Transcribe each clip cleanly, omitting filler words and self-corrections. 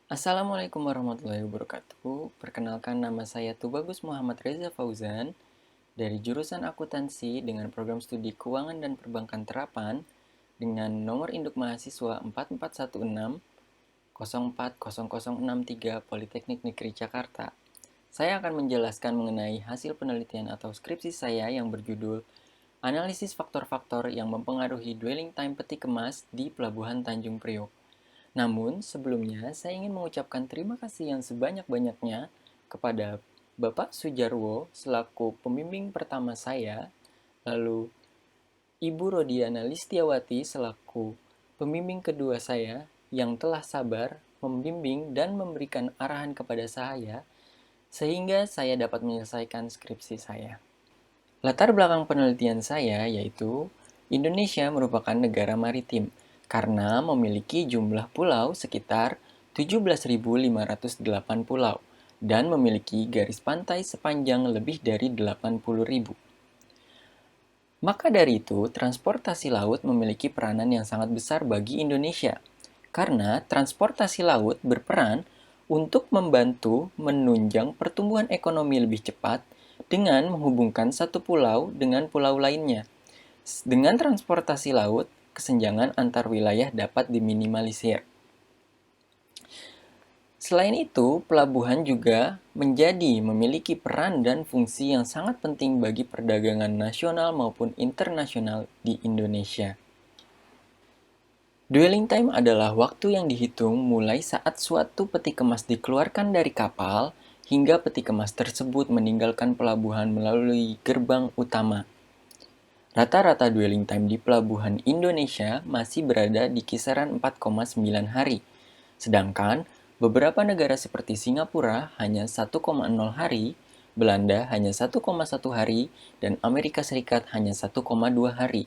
Assalamualaikum warahmatullahi wabarakatuh. Perkenalkan nama saya Tubagus Muhammad Reza Fauzan dari jurusan Akuntansi dengan program studi Keuangan dan Perbankan Terapan dengan nomor induk mahasiswa 4416 040063 Politeknik Negeri Jakarta. Saya akan menjelaskan mengenai hasil penelitian atau skripsi saya yang berjudul Analisis Faktor-Faktor yang Mempengaruhi Dwelling Time Peti Kemas di Pelabuhan Tanjung Priok. Namun, sebelumnya saya ingin mengucapkan terima kasih yang sebanyak-banyaknya kepada Bapak Sujarwo selaku pembimbing pertama saya, lalu Ibu Rodiana Listiawati selaku pembimbing kedua saya yang telah sabar membimbing dan memberikan arahan kepada saya sehingga saya dapat menyelesaikan skripsi saya. Latar belakang penelitian saya yaitu Indonesia merupakan negara maritim karena memiliki jumlah pulau sekitar 17.508 pulau dan memiliki garis pantai sepanjang lebih dari 80.000. Maka dari itu, transportasi laut memiliki peranan yang sangat besar bagi Indonesia karena transportasi laut berperan untuk membantu menunjang pertumbuhan ekonomi lebih cepat dengan menghubungkan satu pulau dengan pulau lainnya. Dengan transportasi laut, kesenjangan antar wilayah dapat diminimalisir. Selain itu, pelabuhan juga memiliki peran dan fungsi yang sangat penting bagi perdagangan nasional maupun internasional di Indonesia. Dwelling time adalah waktu yang dihitung mulai saat suatu peti kemas dikeluarkan dari kapal hingga peti kemas tersebut meninggalkan pelabuhan melalui gerbang utama. Rata-rata dwelling time di pelabuhan Indonesia masih berada di kisaran 4,9 hari, sedangkan beberapa negara seperti Singapura hanya 1,0 hari, Belanda hanya 1,1 hari, dan Amerika Serikat hanya 1,2 hari.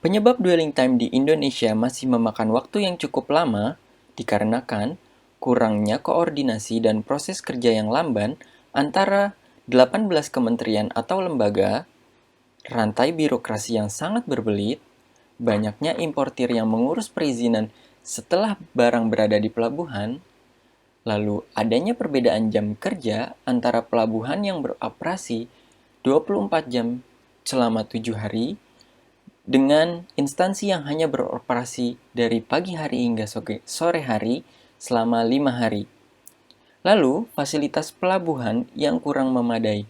Penyebab dwelling time di Indonesia masih memakan waktu yang cukup lama dikarenakan kurangnya koordinasi dan proses kerja yang lamban antara 18 kementerian atau lembaga, rantai birokrasi yang sangat berbelit, banyaknya importir yang mengurus perizinan setelah barang berada di pelabuhan, lalu adanya perbedaan jam kerja antara pelabuhan yang beroperasi 24 jam selama 7 hari dengan instansi yang hanya beroperasi dari pagi hari hingga sore hari selama 5 hari. Lalu, fasilitas pelabuhan yang kurang memadai.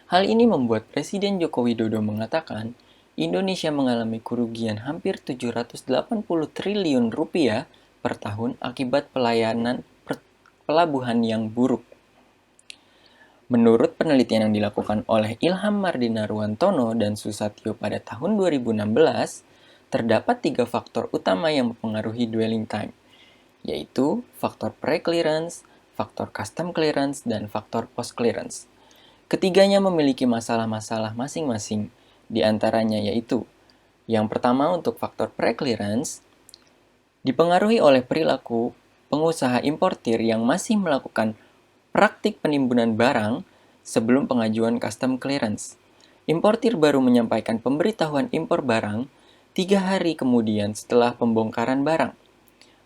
Hal ini membuat Presiden Joko Widodo mengatakan, Indonesia mengalami kerugian hampir 780 triliun rupiah per tahun akibat pelayanan pelabuhan yang buruk. Menurut penelitian yang dilakukan oleh Ilham Mardina Ruwantono dan Susatyo pada tahun 2016, terdapat 3 faktor utama yang mempengaruhi dwelling time, yaitu faktor pre-clearance, faktor custom clearance, dan faktor post-clearance. Ketiganya memiliki masalah-masalah masing-masing, di antaranya yaitu yang pertama untuk faktor pre-clearance, dipengaruhi oleh perilaku pengusaha importir yang masih melakukan praktik penimbunan barang sebelum pengajuan custom clearance. Importir baru menyampaikan pemberitahuan impor barang 3 hari kemudian setelah pembongkaran barang.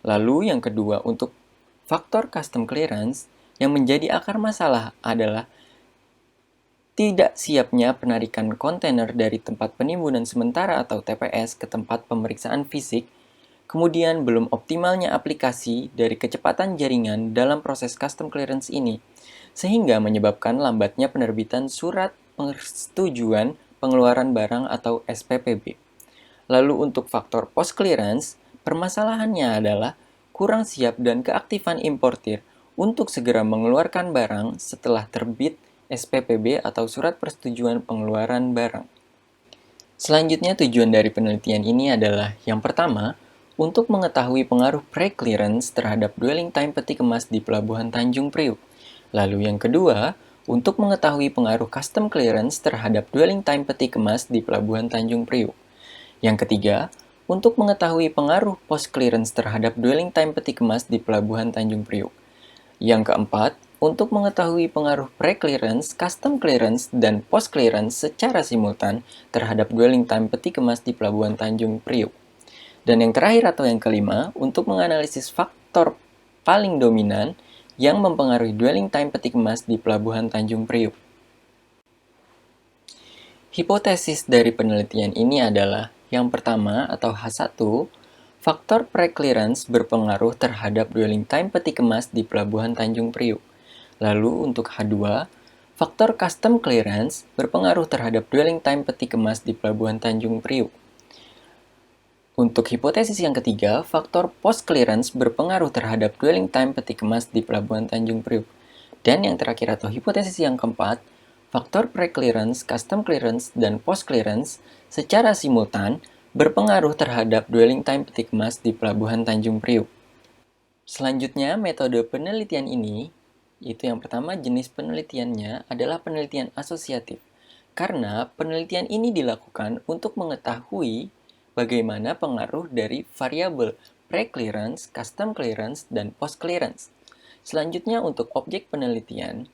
Lalu yang kedua untuk faktor custom clearance yang menjadi akar masalah adalah tidak siapnya penarikan kontainer dari tempat penimbunan sementara atau TPS ke tempat pemeriksaan fisik, kemudian belum optimalnya aplikasi dari kecepatan jaringan dalam proses custom clearance ini, sehingga menyebabkan lambatnya penerbitan surat persetujuan pengeluaran barang atau SPPB. Lalu untuk faktor post clearance, permasalahannya adalah kurang siap dan keaktifan importir untuk segera mengeluarkan barang setelah terbit SPPB atau surat persetujuan pengeluaran barang. Selanjutnya tujuan dari penelitian ini adalah yang pertama, untuk mengetahui pengaruh pre-clearance terhadap dwelling time peti kemas di Pelabuhan Tanjung Priuk. Lalu yang kedua, untuk mengetahui pengaruh custom clearance terhadap dwelling time peti kemas di Pelabuhan Tanjung Priuk. Yang ketiga, untuk mengetahui pengaruh post-clearance terhadap dwelling time peti kemas di Pelabuhan Tanjung Priuk. Yang keempat, untuk mengetahui pengaruh pre-clearance, custom clearance, dan post-clearance secara simultan terhadap dwelling time peti kemas di Pelabuhan Tanjung Priuk. Dan yang terakhir atau yang kelima, untuk menganalisis faktor paling dominan yang mempengaruhi dwelling time peti kemas di Pelabuhan Tanjung Priuk. Hipotesis dari penelitian ini adalah yang pertama atau H1, faktor pre-clearance berpengaruh terhadap dwelling time peti kemas di Pelabuhan Tanjung Priuk. Lalu untuk H2, faktor custom clearance berpengaruh terhadap dwelling time peti kemas di Pelabuhan Tanjung Priuk. Untuk hipotesis yang ketiga, faktor post-clearance berpengaruh terhadap dwelling time peti kemas di Pelabuhan Tanjung Priuk. Dan yang terakhir atau hipotesis yang keempat, faktor pre-clearance, custom clearance, dan post-clearance secara simultan berpengaruh terhadap dwelling time peti kemas di Pelabuhan Tanjung Priuk. Selanjutnya, metode penelitian ini, yaitu yang pertama jenis penelitiannya adalah penelitian asosiatif. Karena penelitian ini dilakukan untuk mengetahui bagaimana pengaruh dari variabel pre-clearance, custom clearance, dan post-clearance. Selanjutnya untuk objek penelitian,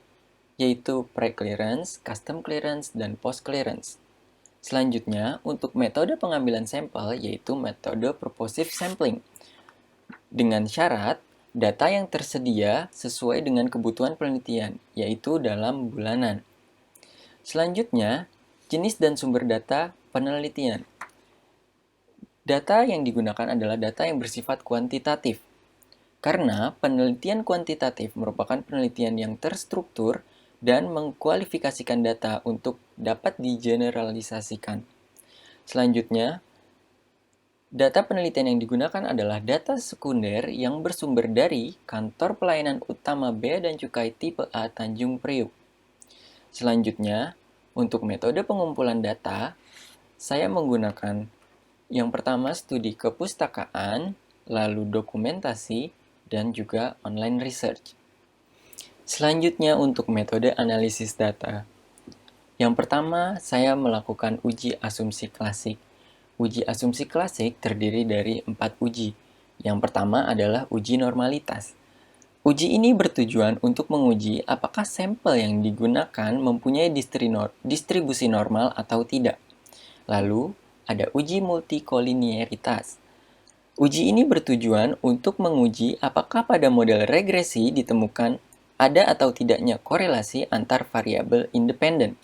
yaitu pre-clearance, custom clearance, dan post-clearance. Selanjutnya, untuk metode pengambilan sampel, yaitu metode purposive sampling. Dengan syarat, data yang tersedia sesuai dengan kebutuhan penelitian, yaitu dalam bulanan. Selanjutnya, jenis dan sumber data penelitian. Data yang digunakan adalah data yang bersifat kuantitatif. Karena penelitian kuantitatif merupakan penelitian yang terstruktur dan mengkualifikasikan data untuk dapat digeneralisasikan. Selanjutnya, data penelitian yang digunakan adalah data sekunder yang bersumber dari Kantor Pelayanan Utama Bea dan Cukai Tipe A Tanjung Priuk. Selanjutnya, untuk metode pengumpulan data, saya menggunakan yang pertama studi kepustakaan, lalu dokumentasi, dan juga online research. Selanjutnya untuk metode analisis data. Yang pertama, saya melakukan uji asumsi klasik. Uji asumsi klasik terdiri dari 4 uji. Yang pertama adalah uji normalitas. Uji ini bertujuan untuk menguji apakah sampel yang digunakan mempunyai distribusi normal atau tidak. Lalu, ada uji multikolinearitas. Uji ini bertujuan untuk menguji apakah pada model regresi ditemukan ada atau tidaknya korelasi antar variabel independen.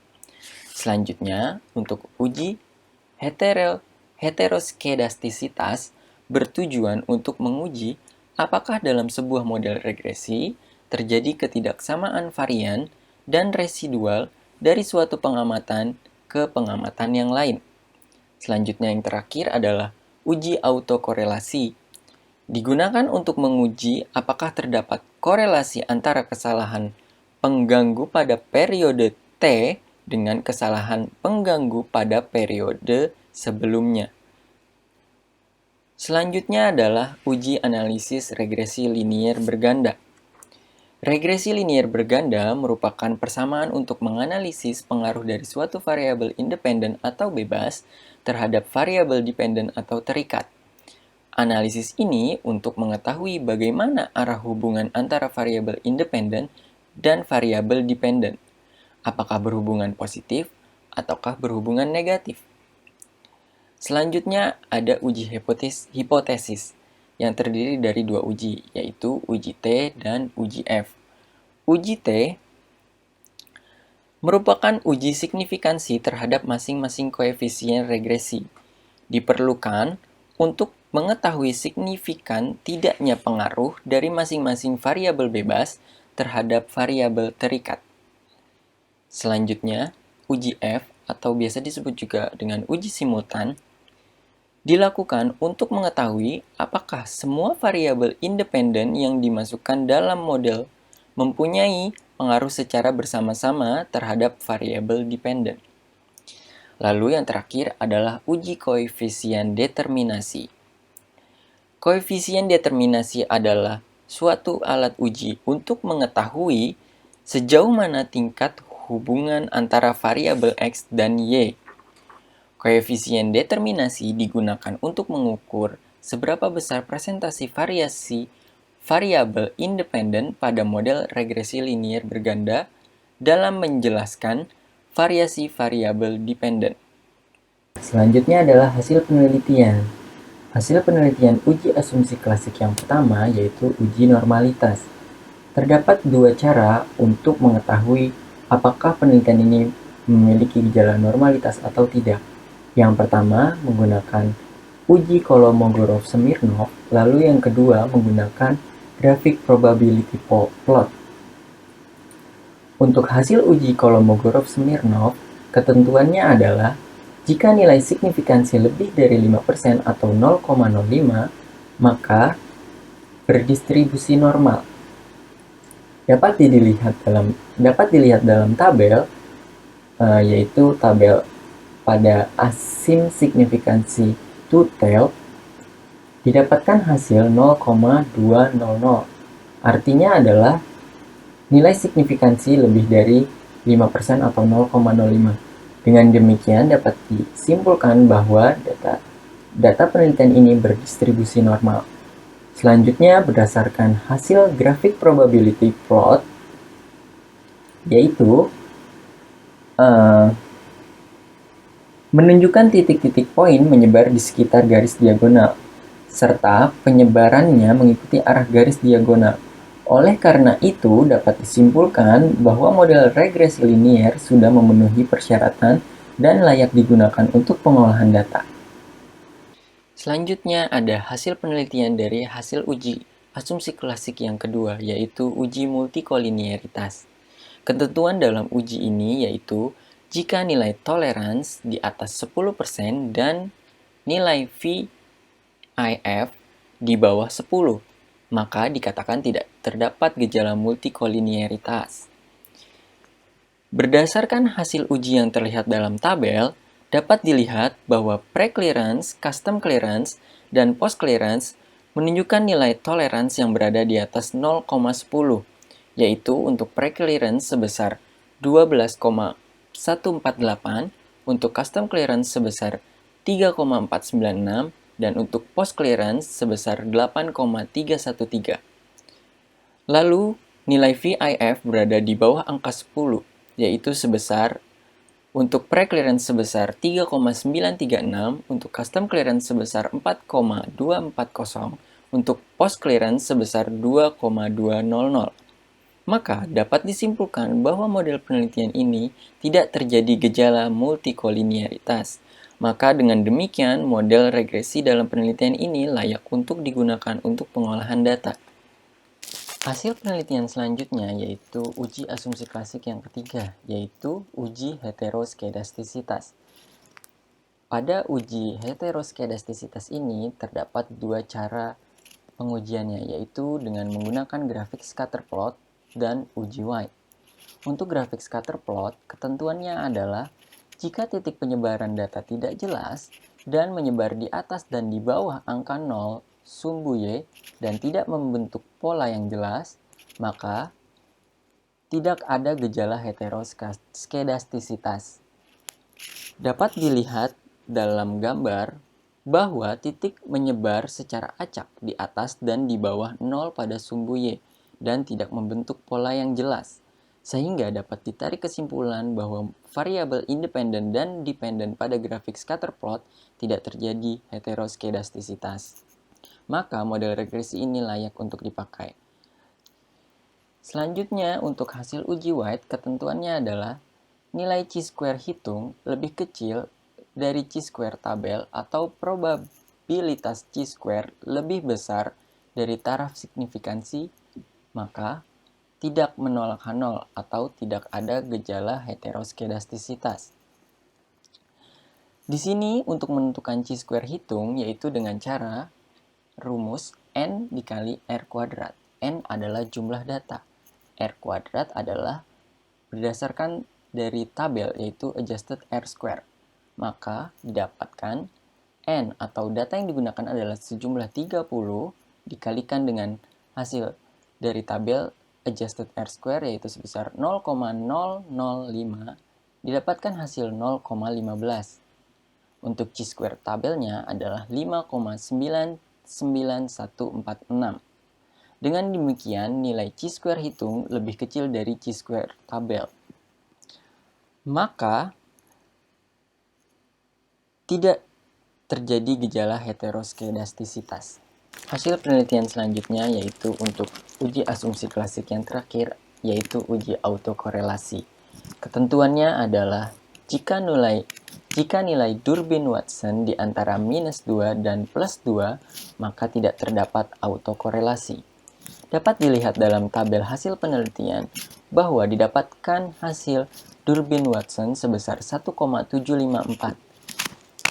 Selanjutnya, untuk uji heteroskedastisitas bertujuan untuk menguji apakah dalam sebuah model regresi terjadi ketidaksamaan varian dan residual dari suatu pengamatan ke pengamatan yang lain. Selanjutnya yang terakhir adalah uji autokorelasi. Digunakan untuk menguji apakah terdapat korelasi antara kesalahan pengganggu pada periode T dengan kesalahan pengganggu pada periode sebelumnya. Selanjutnya adalah uji analisis regresi linier berganda. Regresi linier berganda merupakan persamaan untuk menganalisis pengaruh dari suatu variabel independen atau bebas terhadap variabel dependen atau terikat. Analisis ini untuk mengetahui bagaimana arah hubungan antara variabel independen dan variabel dependen. Apakah berhubungan positif ataukah berhubungan negatif? Selanjutnya ada uji hipotesis yang terdiri dari 2 uji, yaitu uji T dan uji F. Uji T merupakan uji signifikansi terhadap masing-masing koefisien regresi. Diperlukan untuk mengetahui signifikan tidaknya pengaruh dari masing-masing variabel bebas terhadap variabel terikat. Selanjutnya, uji F atau biasa disebut juga dengan uji simultan dilakukan untuk mengetahui apakah semua variabel independen yang dimasukkan dalam model mempunyai pengaruh secara bersama-sama terhadap variabel dependen. Lalu yang terakhir adalah uji koefisien determinasi. Koefisien determinasi adalah suatu alat uji untuk mengetahui sejauh mana tingkat hubungan antara variabel X dan Y. Koefisien determinasi digunakan untuk mengukur seberapa besar presentasi variasi variabel independen pada model regresi linier berganda dalam menjelaskan variasi variabel dependen. Selanjutnya adalah hasil penelitian. Hasil penelitian uji asumsi klasik yang pertama yaitu uji normalitas. Terdapat dua cara untuk mengetahui apakah penelitian ini memiliki gejala normalitas atau tidak. Yang pertama menggunakan uji Kolmogorov-Smirnov, lalu yang kedua menggunakan grafik probability plot. Untuk hasil uji Kolmogorov-Smirnov, ketentuannya adalah jika nilai signifikansi lebih dari 5% atau 0,05, maka berdistribusi normal. Dapat dilihat dalam tabel, yaitu tabel pada asim signifikansi two-tailed, didapatkan hasil 0,200. Artinya adalah nilai signifikansi lebih dari 5% atau 0,05. Dengan demikian dapat disimpulkan bahwa data penelitian ini berdistribusi normal. Selanjutnya berdasarkan hasil grafik probability plot, yaitu menunjukkan titik-titik poin menyebar di sekitar garis diagonal, serta penyebarannya mengikuti arah garis diagonal. Oleh karena itu, dapat disimpulkan bahwa model regresi linier sudah memenuhi persyaratan dan layak digunakan untuk pengolahan data. Selanjutnya ada hasil penelitian dari hasil uji asumsi klasik yang kedua, yaitu uji multikolinearitas. Ketentuan dalam uji ini yaitu jika nilai tolerans di atas 10% dan nilai VIF di bawah 10, maka dikatakan tidak terdapat gejala multikolinearitas. Berdasarkan hasil uji yang terlihat dalam tabel, dapat dilihat bahwa pre-clearance, custom clearance, dan post-clearance menunjukkan nilai tolerans yang berada di atas 0,10, yaitu untuk pre-clearance sebesar 12,148, untuk custom clearance sebesar 3,496, dan untuk post-clearance sebesar 8,313. Lalu, nilai VIF berada di bawah angka 10, yaitu sebesar untuk pre-clearance sebesar 3,936, untuk custom clearance sebesar 4,240, untuk post-clearance sebesar 2,200. Maka dapat disimpulkan bahwa model penelitian ini tidak terjadi gejala multikolinearitas. Maka dengan demikian, model regresi dalam penelitian ini layak untuk digunakan untuk pengolahan data. Hasil penelitian selanjutnya yaitu uji asumsi klasik yang ketiga, yaitu uji heteroskedastisitas. Pada uji heteroskedastisitas ini terdapat dua cara pengujiannya, yaitu dengan menggunakan grafik scatterplot dan uji White. Untuk grafik scatterplot, ketentuannya adalah jika titik penyebaran data tidak jelas dan menyebar di atas dan di bawah angka 0 sumbu Y dan tidak membentuk pola yang jelas, maka tidak ada gejala heteroskedastisitas. Dapat dilihat dalam gambar bahwa titik menyebar secara acak di atas dan di bawah 0 pada sumbu Y dan tidak membentuk pola yang jelas, sehingga dapat ditarik kesimpulan bahwa variabel independen dan dependen pada grafik scatterplot tidak terjadi heteroskedastisitas. Maka model regresi ini layak untuk dipakai. Selanjutnya, untuk hasil uji White, ketentuannya adalah nilai chi-square hitung lebih kecil dari chi-square tabel atau probabilitas chi-square lebih besar dari taraf signifikansi, maka tidak menolak H0 atau tidak ada gejala heteroskedastisitas. Di sini untuk menentukan chi-square hitung yaitu dengan cara rumus N dikali R kuadrat. N adalah jumlah data. R kuadrat adalah berdasarkan dari tabel yaitu adjusted R square. Maka didapatkan N atau data yang digunakan adalah sejumlah 30 dikalikan dengan hasil dari tabel adjusted R square yaitu sebesar 0,005 didapatkan hasil 0,15. Untuk chi-square tabelnya adalah 5,99146. Dengan demikian, nilai chi-square hitung lebih kecil dari chi-square tabel. Maka, tidak terjadi gejala heteroskedastisitas. Hasil penelitian selanjutnya yaitu untuk uji asumsi klasik yang terakhir, yaitu uji autokorelasi. Ketentuannya adalah jika nilai Durbin-Watson di antara -2 dan +2, maka tidak terdapat autokorelasi. Dapat dilihat dalam tabel hasil penelitian bahwa didapatkan hasil Durbin-Watson sebesar 1,754.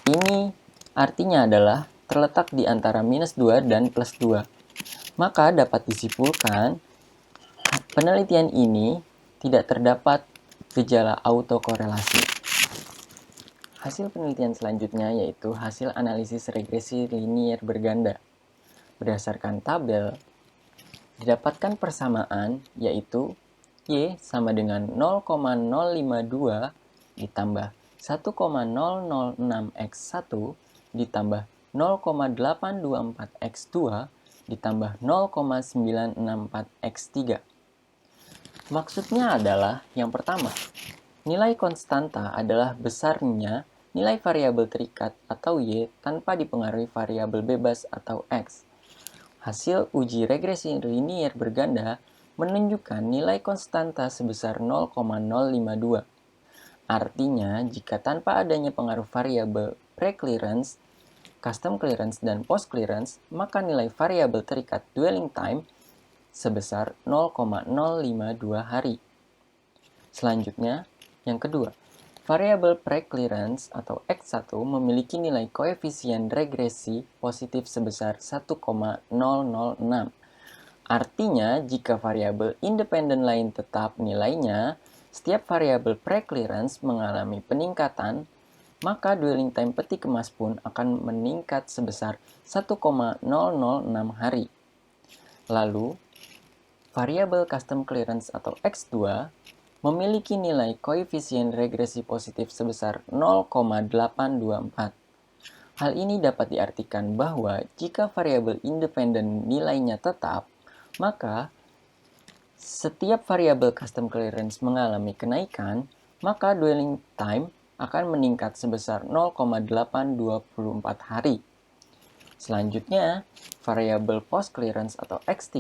Ini artinya adalah terletak di antara -2 dan +2. Maka dapat disimpulkan penelitian ini tidak terdapat gejala autokorelasi. Hasil penelitian selanjutnya yaitu hasil analisis regresi linier berganda. Berdasarkan tabel, didapatkan persamaan yaitu Y sama dengan 0,052 ditambah 1,006x1 ditambah 0,824x2 ditambah 0,964x3. Maksudnya adalah yang pertama, nilai konstanta adalah besarnya nilai variabel terikat atau Y tanpa dipengaruhi variabel bebas atau X. Hasil uji regresi linier berganda menunjukkan nilai konstanta sebesar 0,052. Artinya, jika tanpa adanya pengaruh variabel pre-clearance, custom clearance, dan post-clearance, maka nilai variabel terikat dwelling time sebesar 0,052 hari. Selanjutnya, yang kedua, variabel pre-clearance atau X1 memiliki nilai koefisien regresi positif sebesar 1,006. Artinya, jika variabel independen lain tetap nilainya, setiap variabel pre-clearance mengalami peningkatan, maka dwelling time peti kemas pun akan meningkat sebesar 1,006 hari. Lalu, variabel custom clearance atau X2 memiliki nilai koefisien regresi positif sebesar 0,824. Hal ini dapat diartikan bahwa jika variabel independen nilainya tetap, maka setiap variabel custom clearance mengalami kenaikan, maka dwelling time akan meningkat sebesar 0,824 hari. Selanjutnya, variabel post clearance atau X3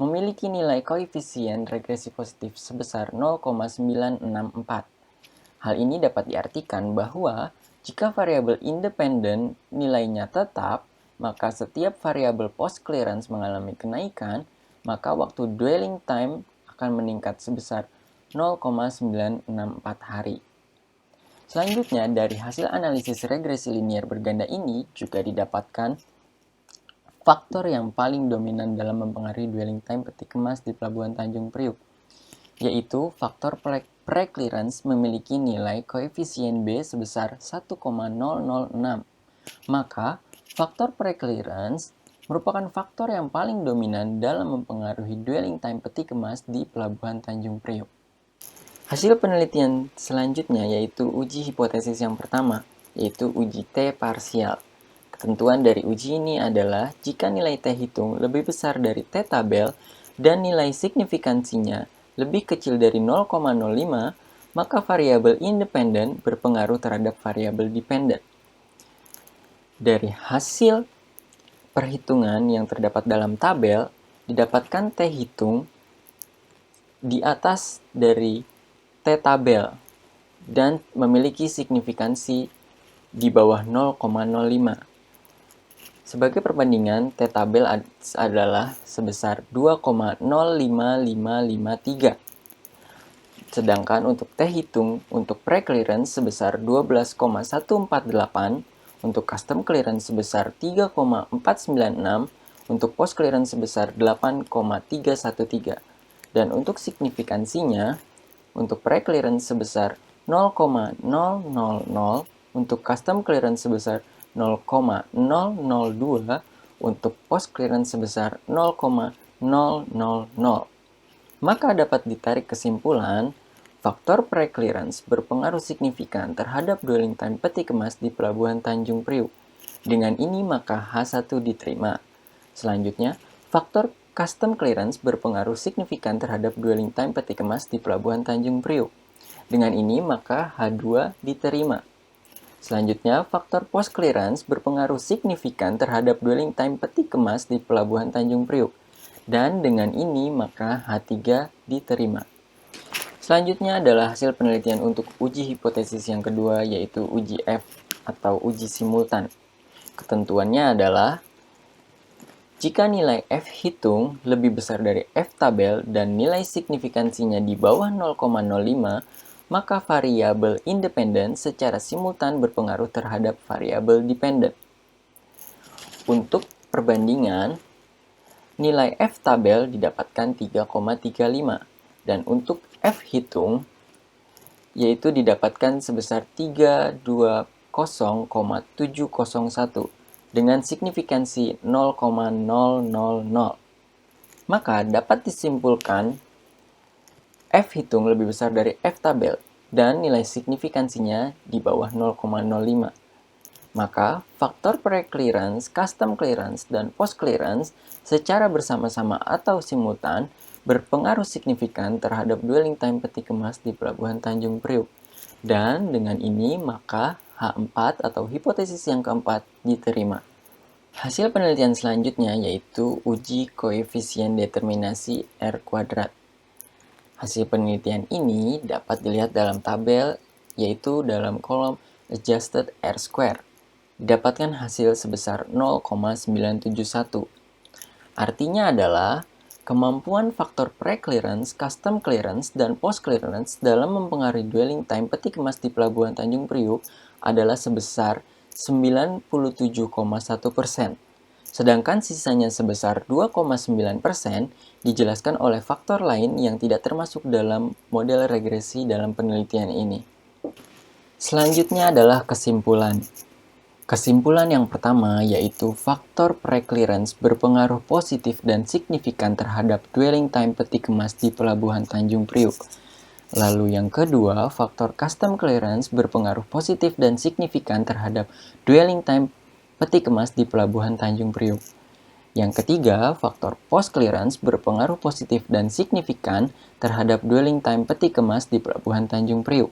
memiliki nilai koefisien regresi positif sebesar 0,964. Hal ini dapat diartikan bahwa jika variabel independen nilainya tetap, maka setiap variabel post clearance mengalami kenaikan, maka waktu dwelling time akan meningkat sebesar 0,964 hari. Selanjutnya, dari hasil analisis regresi linier berganda ini juga didapatkan faktor yang paling dominan dalam mempengaruhi dwelling time peti kemas di Pelabuhan Tanjung Priuk, yaitu faktor pre-clearance memiliki nilai koefisien B sebesar 1,006. Maka, faktor pre-clearance merupakan faktor yang paling dominan dalam mempengaruhi dwelling time peti kemas di Pelabuhan Tanjung Priuk. Hasil penelitian selanjutnya yaitu uji hipotesis yang pertama, yaitu uji T parsial. Ketentuan dari uji ini adalah jika nilai T hitung lebih besar dari T tabel dan nilai signifikansinya lebih kecil dari 0,05, maka variabel independen berpengaruh terhadap variabel dependen. Dari hasil perhitungan yang terdapat dalam tabel, didapatkan T hitung di atas dari T tabel dan memiliki signifikansi di bawah 0,05. Sebagai perbandingan, T tabel adalah sebesar 2,05553. Sedangkan untuk T hitung untuk pre-clearance sebesar 12,148, untuk custom clearance sebesar 3,496, untuk post clearance sebesar 8,313. Dan untuk signifikansinya, untuk pre-clearance sebesar 0,000, untuk custom clearance sebesar 0,002, untuk post clearance sebesar 0,000. Maka dapat ditarik kesimpulan, faktor pre-clearance berpengaruh signifikan terhadap dwelling time peti kemas di Pelabuhan Tanjung Priuk. Dengan ini maka H1 diterima. Selanjutnya, faktor custom clearance berpengaruh signifikan terhadap dwelling time peti kemas di Pelabuhan Tanjung Priuk. Dengan ini maka H2 diterima. Selanjutnya, faktor post clearance berpengaruh signifikan terhadap dwelling time peti kemas di Pelabuhan Tanjung Priuk. Dan dengan ini maka H3 diterima. Selanjutnya adalah hasil penelitian untuk uji hipotesis yang kedua, yaitu uji F atau uji simultan. Ketentuannya adalah jika nilai F hitung lebih besar dari F tabel dan nilai signifikansinya di bawah 0,05, maka variabel independen secara simultan berpengaruh terhadap variabel dependen. Untuk perbandingan, nilai F tabel didapatkan 3,35 dan untuk F hitung yaitu didapatkan sebesar 320,701 dengan signifikansi 0,000. Maka dapat disimpulkan F hitung lebih besar dari F tabel dan nilai signifikansinya di bawah 0,05. Maka faktor pre-clearance, custom clearance, dan post-clearance secara bersama-sama atau simultan berpengaruh signifikan terhadap dwelling time peti kemas di Pelabuhan Tanjung Priuk. Dan dengan ini maka H4 atau hipotesis yang keempat diterima. Hasil penelitian selanjutnya yaitu uji koefisien determinasi R kuadrat. Hasil penelitian ini dapat dilihat dalam tabel, yaitu dalam kolom adjusted R square. Didapatkan hasil sebesar 0,971. Artinya adalah kemampuan faktor pre-clearance, custom clearance, dan post-clearance dalam mempengaruhi dwelling time peti kemas di Pelabuhan Tanjung Priuk adalah sebesar 97,1%. Sedangkan sisanya sebesar 2,9% dijelaskan oleh faktor lain yang tidak termasuk dalam model regresi dalam penelitian ini. Selanjutnya adalah kesimpulan. Kesimpulan yang pertama yaitu faktor pre-clearance berpengaruh positif dan signifikan terhadap dwelling time peti kemas di Pelabuhan Tanjung Priuk. Lalu yang kedua, faktor custom clearance berpengaruh positif dan signifikan terhadap dwelling time peti kemas di Pelabuhan Tanjung Priuk. Yang ketiga, faktor post clearance berpengaruh positif dan signifikan terhadap dwelling time peti kemas di Pelabuhan Tanjung Priuk.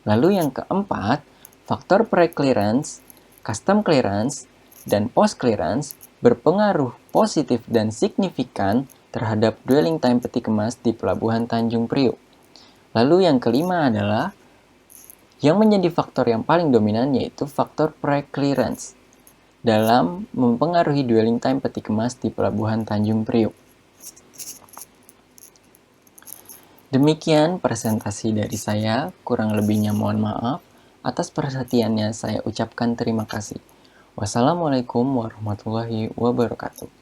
Lalu yang keempat, faktor pre-clearance, custom clearance, dan post clearance berpengaruh positif dan signifikan terhadap dwelling time peti kemas di Pelabuhan Tanjung Priuk. Lalu yang kelima adalah yang menjadi faktor yang paling dominan yaitu faktor pre-clearance dalam mempengaruhi dwelling time peti kemas di Pelabuhan Tanjung Priuk. Demikian presentasi dari saya, kurang lebihnya mohon maaf. Atas perhatiannya saya ucapkan terima kasih. Wassalamualaikum warahmatullahi wabarakatuh.